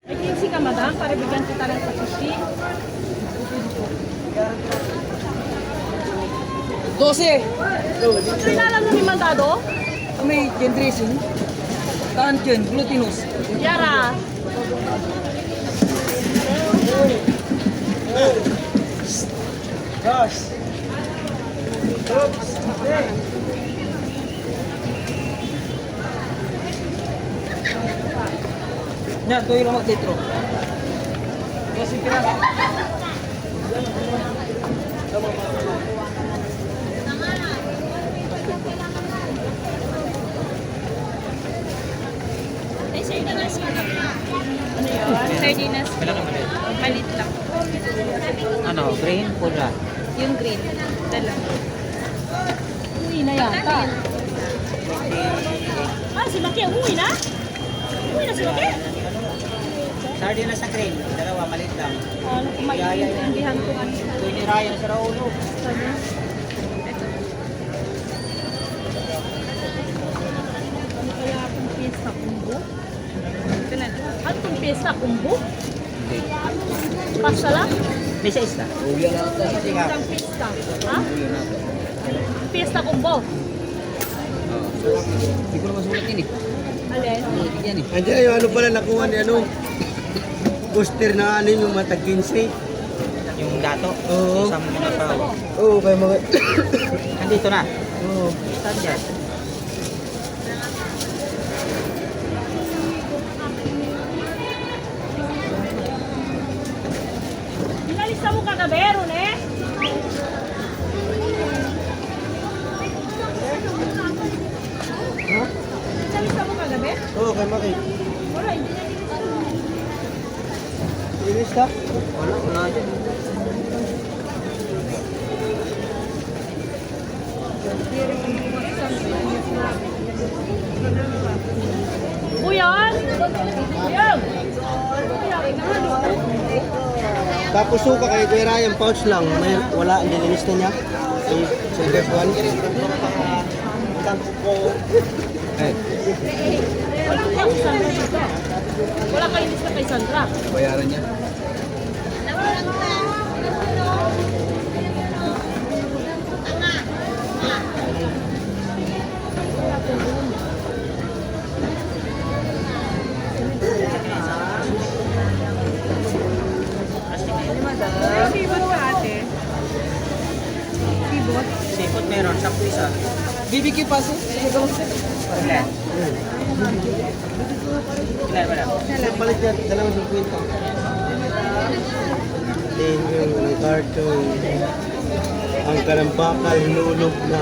May 15 ka, madam, para bigyan kita ng sushi. 12. Trinala mo ni Mandado? May chicken dressing. Kanchen, glutinous. Yara. Gosh. Ya, tuloy lang mag-litro. Kasi pinaka. Ay, sardinas ka na. Ano yun? Sardinas. Malit lang. Ano, green, pula. Yung green. Dala. Uwi na yata. Ah, si Maki, uwi na? Uwi na si Maki? Sardinas na green, dalawa, malit lang. Ano kung maintindihan ko ano. Ito ni Ryan sa Raulo. Ano? Ano kaya akong pista kumbo? Ito na. Ano itong pista kumbo? Hindi. Pasta lang? May sa isla. Uwi na ito. Sige nga. Isang pista. Ha? Uwi na ito. Pista kumbo. Hindi ko naman sulat yun eh. Alin? Yan eh. Andiyan yung ano pala nakuha ni ano. Poster na ano yung mata 15. Yung dato. Oo. Isang muna pa. Oo, kay mga... Andito na. Oo. Saan dyan? Inalista mo kagabi, Ron eh? Ha? Inalista mo kagabi? Oo, kay Maki. Wala, hindi na dito. Inis ka? Wala dyan. Buyan! Buyan! Tapos suka kay Kuya Ryan, pouch lang. May, wala, hindi inis na niya. Ay, Silver's one. Eh, Wala kang Sandra dito. Wala kang lista kay Sandra. bayaran niya. Sibot ka ate. Sibot? Sipot meron, 10 isa. BBQ pa siya? Ilan? Ilan ba lang? Sa palit niya, 2.50. Then yung carton. Ang karampakal, hinulog na.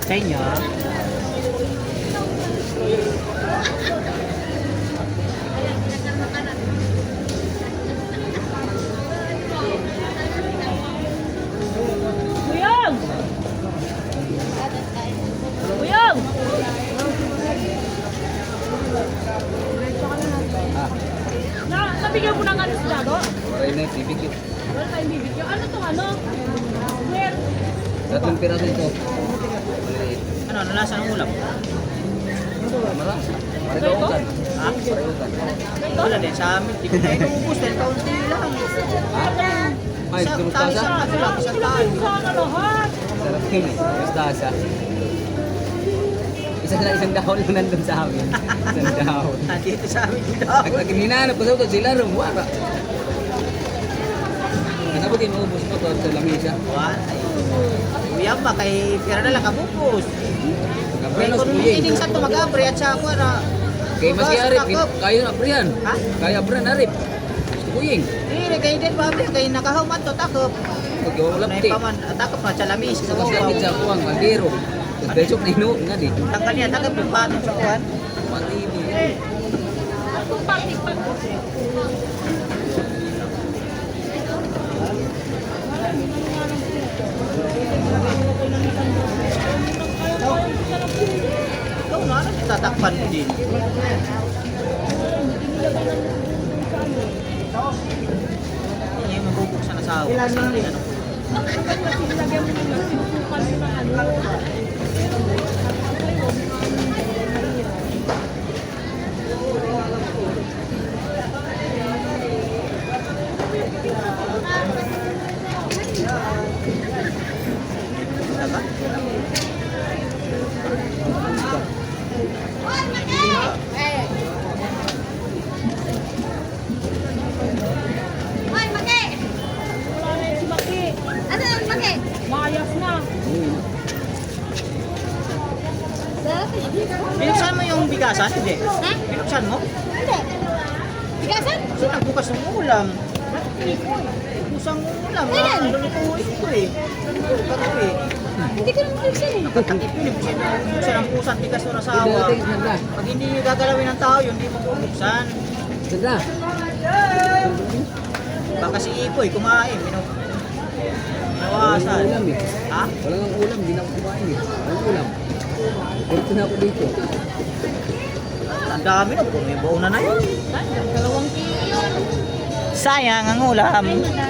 Sa inyo? Buyog! Buyog! Ah, Nabigyan mo ng ano si Dado? waray na yung BBQ. Wala tayong bibigyan. Ano to ano? Where? Tatlong piraso ito. Maliit. Ano, nalasa ng ulam? Marami. Marigautan. Ha? Marigautan. Wala din sa amin. Di ko tayo ubus dahil kaunti lang. Ha? Ay, turustasa? Ano lang? Isang sana lahat. Sarap yun eh. Turustasa. Isang dahon lang nandun sa amin. Isang dahon. Dito sa amin dahon. Naghinanap ko sa ito, sila rin. Wala. Kasabot din maubos mo to sa lamisa. Kuya ba kay pera na lang kabupos. Kay Kaprenos kung kuying. ining sa tumaga-abre at sa ako na. Kay mas kaya arip, kayo na abrihan. Ha? Kaya abrihan arip. Gusto kuying. Dili kay din ba kay nakahuman to takop. Pag-iwalap Nay ti. paman takop na sa lamis sa Kasi babaw. din sa kuwang, kaldero. Besok na ino, nga di. Tangkal niya takop yung pato sa kuwan. Matibo. Kung pakipag. tatakpan mo din. Hindi yung mabubuksan na sa awa kasi hindi ano. Nilagyan mo ng susukan mo ng ano. Diba? Wala na yung si Maki. Mayas na. Binuksan mo yung bigasan? Hindi. Binuksan mo? Kasi nagbukas ng ulam. Busang ulam. Lulutuin ko eh. Bakit eh? Hindi ko naman buksan eh. Takip yun. Buksan ang pusang tigas o nasawa. Pag hindi gagalawin ng tao yun, hindi mo bubuksan. Baka si Ipoy kumain. Nawasan. Ha? Wala nang ulam, hindi na ako kumain eh. Walang ulam. Dito na ako dito. Ang dami na. Kung may bauna na yun. 2 kilo. Sayang ang ulam. Ay, madam.